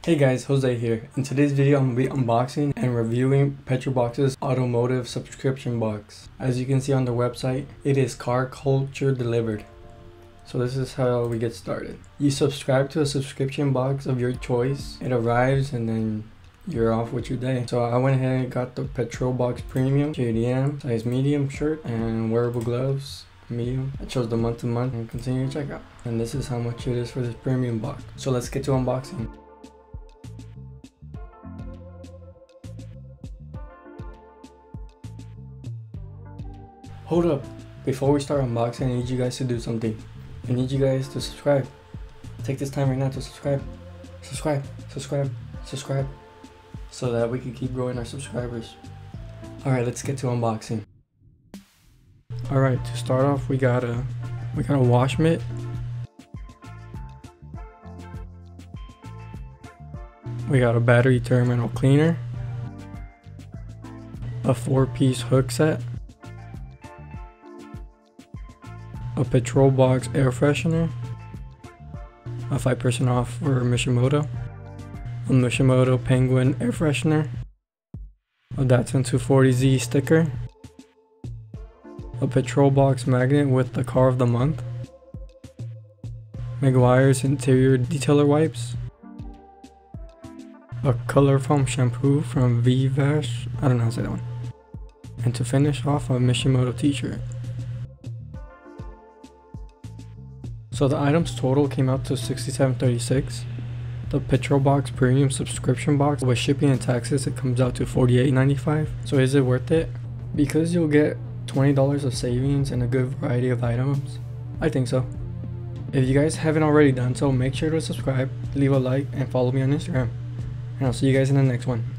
Hey guys, Jose here. In today's video, I'm going to be unboxing and reviewing PetrolBox's Automotive subscription box. As you can see on the website, it is car culture delivered. So this is how we get started. You subscribe to a subscription box of your choice. It arrives and then you're off with your day. So I went ahead and got the PetrolBox Premium JDM size medium shirt and wearable gloves. Medium. I chose the month to month and continue to checkout. And this is how much it is for this premium box. So let's get to unboxing. Hold up, before we start unboxing, I need you guys to do something. I need you guys to subscribe. Take this time right now to subscribe. Subscribe. So that we can keep growing our subscribers. Alright, let's get to unboxing. Alright, to start off we got a wash mitt. We got a battery terminal cleaner. A 4-piece hook set. A PetrolBox air freshener, a 5% off for Mishimoto, a Mishimoto Penguin air freshener, a Datsun 240Z sticker, a PetrolBox magnet with the car of the month, Meguiar's interior detailer wipes, a color foam shampoo from Vivash, I don't know how to say that one, and to finish off, a Mishimoto t-shirt. So the items total came out to $67.36. The PetrolBox Premium subscription box with shipping and taxes, it comes out to $48.95. So is it worth it? Because you'll get $20 of savings and a good variety of items. I think so. If you guys haven't already done so, make sure to subscribe, leave a like, and follow me on Instagram. And I'll see you guys in the next one.